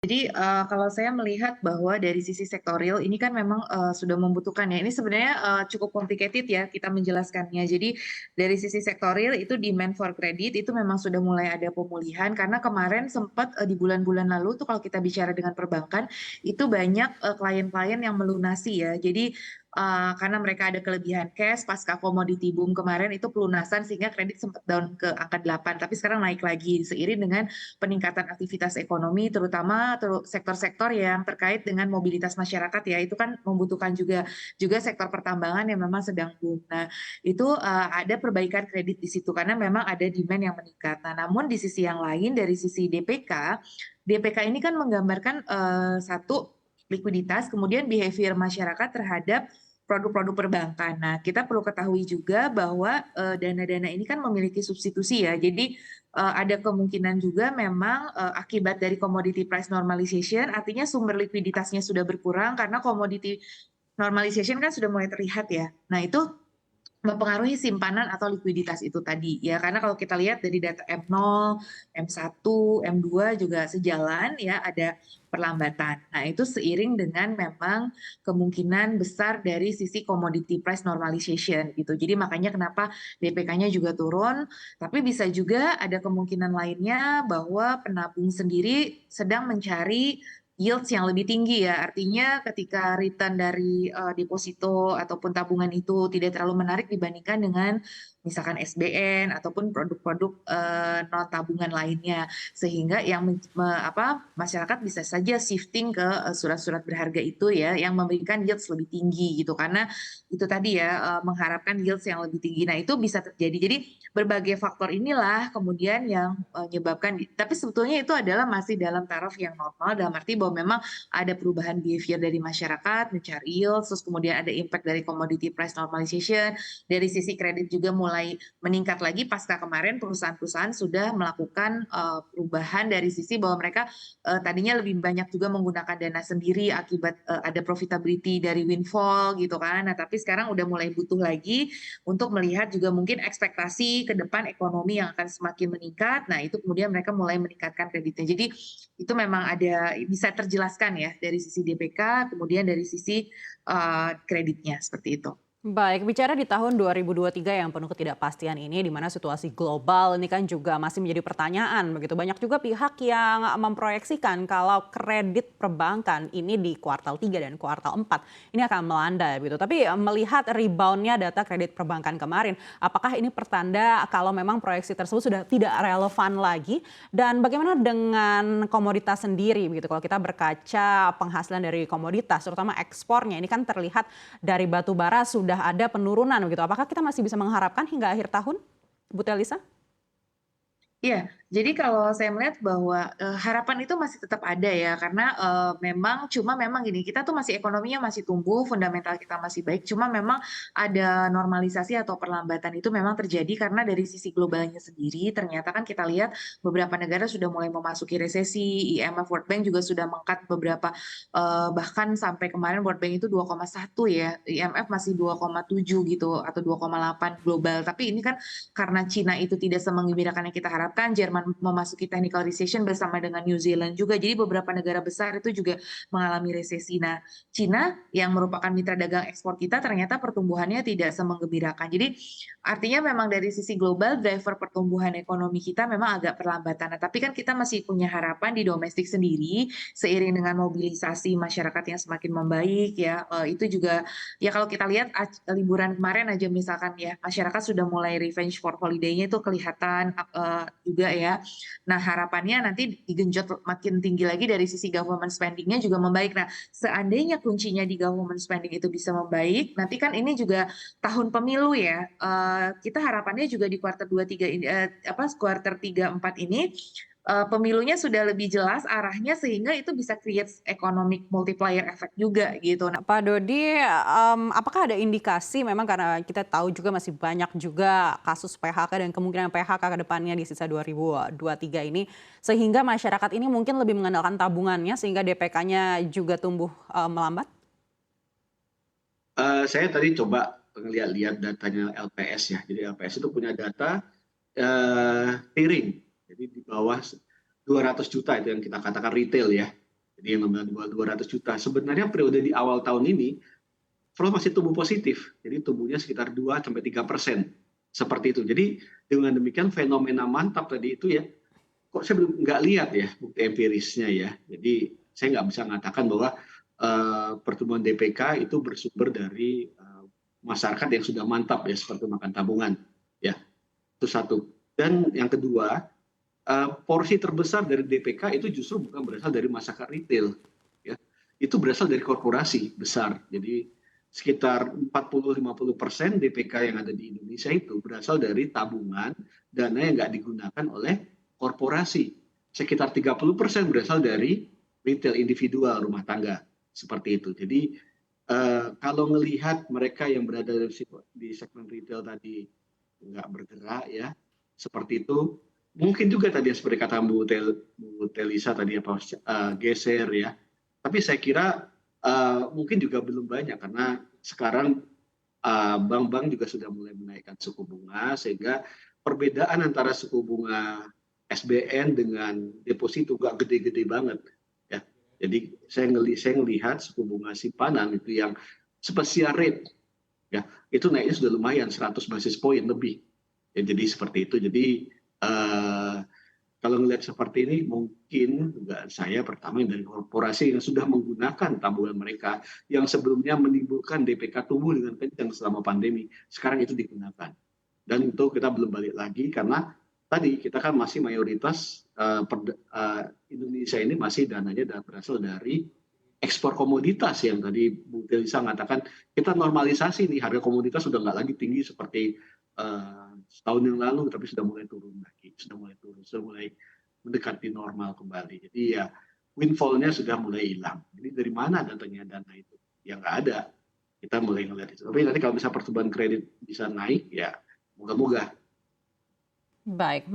Jadi, kalau saya melihat bahwa dari sisi sektorial ini kan memang, sudah membutuhkan ya, ini sebenarnya, cukup complicated ya kita menjelaskannya. Jadi dari sisi sektorial itu demand for credit itu memang sudah mulai ada pemulihan karena kemarin sempat, di bulan-bulan lalu tuh kalau kita bicara dengan perbankan, itu banyak, klien-klien yang melunasi ya. Jadi, karena mereka ada kelebihan cash pasca commodity boom kemarin itu pelunasan sehingga kredit sempat down ke angka 8, tapi sekarang naik lagi seiring dengan peningkatan aktivitas ekonomi terutama sektor-sektor yang terkait dengan mobilitas masyarakat ya, itu kan membutuhkan juga juga sektor pertambangan yang memang sedang boom. Nah, itu, ada perbaikan kredit di situ karena memang ada demand yang meningkat. Nah, namun di sisi yang lain dari sisi DPK ini kan menggambarkan, satu likuiditas, kemudian behavior masyarakat terhadap produk-produk perbankan. Nah, kita perlu ketahui juga bahwa, dana-dana ini kan memiliki substitusi ya. Jadi, ada kemungkinan juga memang, akibat dari commodity price normalization, artinya sumber likuiditasnya sudah berkurang karena commodity normalization kan sudah mulai terlihat ya. Nah, itu mempengaruhi simpanan atau likuiditas itu tadi ya, karena kalau kita lihat dari data M0, M1, M2 juga sejalan ya, ada perlambatan. Nah, itu seiring dengan memang kemungkinan besar dari sisi commodity price normalization gitu. Jadi makanya kenapa DPK-nya juga turun, tapi bisa juga ada kemungkinan lainnya bahwa penabung sendiri sedang mencari yields yang lebih tinggi ya, artinya ketika return dari, deposito ataupun tabungan itu tidak terlalu menarik dibandingkan dengan misalkan SBN ataupun produk-produk, non tabungan lainnya. Sehingga yang masyarakat bisa saja shifting ke, surat-surat berharga itu ya, yang memberikan yields lebih tinggi gitu. Karena itu tadi ya, mengharapkan yields yang lebih tinggi. Nah, itu bisa terjadi. Jadi berbagai faktor inilah kemudian yang, menyebabkan tapi sebetulnya itu adalah masih dalam taraf yang normal, dalam arti bahwa memang ada perubahan behavior dari masyarakat, mencari yield, terus kemudian ada impact dari commodity price normalization, dari sisi kredit juga mulai meningkat lagi pasca kemarin perusahaan-perusahaan sudah melakukan, perubahan dari sisi bahwa mereka, tadinya lebih banyak juga menggunakan dana sendiri akibat, ada profitability dari windfall gitu kan. Nah, tapi sekarang udah mulai butuh lagi untuk melihat juga mungkin ekspektasi ke depan ekonomi yang akan semakin meningkat. Nah, itu kemudian mereka mulai meningkatkan kreditnya. Jadi itu memang ada bisa terjelaskan ya dari sisi DPK, kemudian dari sisi, kreditnya, seperti itu. Baik, bicara di tahun 2023 yang penuh ketidakpastian ini, di mana situasi global ini kan juga masih menjadi pertanyaan begitu. Banyak juga pihak yang memproyeksikan kalau kredit perbankan ini di kuartal 3 dan kuartal 4 ini akan melanda begitu. Tapi melihat reboundnya data kredit perbankan kemarin, apakah ini pertanda kalau memang proyeksi tersebut sudah tidak relevan lagi? Dan bagaimana dengan komoditas sendiri begitu? Kalau kita berkaca penghasilan dari komoditas, terutama ekspornya, ini kan terlihat dari batu bara sudah ada penurunan begitu. Apakah kita masih bisa mengharapkan hingga akhir tahun, Bu Telisa? Iya, jadi kalau saya melihat bahwa, harapan itu masih tetap ada ya karena, memang gini, kita tuh masih ekonominya masih tumbuh, fundamental kita masih baik, cuma memang ada normalisasi atau perlambatan itu memang terjadi karena dari sisi globalnya sendiri ternyata kan kita lihat beberapa negara sudah mulai memasuki resesi, IMF, World Bank juga sudah meng-cut beberapa, bahkan sampai kemarin World Bank itu 2,1 ya, IMF masih 2,7 gitu atau 2,8 global. Tapi ini kan karena Cina itu tidak semengembirakan yang kita harapkan, Jerman memasuki technical recession bersama dengan New Zealand juga. Jadi beberapa negara besar itu juga mengalami resesi. Nah, Cina yang merupakan mitra dagang ekspor kita ternyata pertumbuhannya tidak semengembirakan. Jadi artinya memang dari sisi global driver pertumbuhan ekonomi kita memang agak perlambatan. Nah, tapi kan kita masih punya harapan di domestik sendiri seiring dengan mobilisasi masyarakat yang semakin membaik ya. Itu juga ya kalau kita lihat liburan kemarin aja misalkan ya, masyarakat sudah mulai revenge for holiday-nya itu kelihatan, juga ya. Nah, harapannya nanti digenjot makin tinggi lagi dari sisi government spending-nya juga membaik. Nah, seandainya kuncinya di government spending itu bisa membaik, nanti kan ini juga tahun pemilu ya, kita harapannya juga di kuartal 2, 3 ini, kuartal 3, 4 ini, pemilunya sudah lebih jelas arahnya sehingga itu bisa create economic multiplier effect juga gitu. Nah, Pak Dodi, apakah ada indikasi memang karena kita tahu juga masih banyak juga kasus PHK dan kemungkinan PHK ke depannya di sisa 2023 ini, sehingga masyarakat ini mungkin lebih mengandalkan tabungannya sehingga DPK-nya juga tumbuh, melambat? Saya tadi coba lihat datanya LPS ya. Jadi LPS itu punya data piring. Jadi di bawah 200 juta itu yang kita katakan retail ya. Jadi yang nominal di bawah 200 juta. Sebenarnya periode di awal tahun ini flow masih tumbuh positif. Jadi tumbuhnya sekitar 2-3%. Seperti itu. Jadi dengan demikian fenomena mantap tadi itu ya, kok saya belum nggak lihat ya bukti empirisnya ya. Jadi saya nggak bisa mengatakan bahwa pertumbuhan DPK itu bersumber dari masyarakat yang sudah mantap ya seperti makan tabungan ya. Itu satu. Dan yang kedua, porsi terbesar dari DPK itu justru bukan berasal dari masyarakat retail ya. Itu berasal dari korporasi besar. Jadi sekitar 40-50% DPK yang ada di Indonesia itu berasal dari tabungan, dana yang nggak digunakan oleh korporasi. Sekitar 30% berasal dari retail individual, rumah tangga, seperti itu. Jadi kalau melihat mereka yang berada di segmen retail tadi nggak bergerak ya, seperti itu, mungkin juga tadi seperti kata Bu Telisa tadi geser ya. Tapi saya kira mungkin juga belum banyak karena sekarang bank-bank juga sudah mulai menaikkan suku bunga sehingga perbedaan antara suku bunga SBN dengan deposito nggak gede-gede banget ya. Jadi saya melihat suku bunga simpanan itu yang spesial rate ya itu naiknya sudah lumayan 100 basis point lebih. Ya, jadi seperti itu. Jadi kalau melihat seperti ini mungkin dugaan saya pertama dari korporasi yang sudah menggunakan tabungan mereka yang sebelumnya menimbulkan DPK tumbuh dengan kencang selama pandemi, sekarang itu digunakan. Dan itu kita belum balik lagi karena tadi kita kan masih mayoritas Indonesia ini masih dananya berasal dari ekspor komoditas yang tadi Bu Telisa mengatakan kita normalisasi nih harga komoditas sudah nggak lagi tinggi seperti setahun yang lalu, tapi sudah mulai turun lagi, sudah mulai mendekati normal kembali. Jadi ya windfall-nya sudah mulai hilang. Jadi dari mana datangnya dana itu? Ya nggak ada. Kita mulai ngelihat itu. Tapi nanti kalau bisa pertumbuhan kredit bisa naik, ya moga-moga. Baik,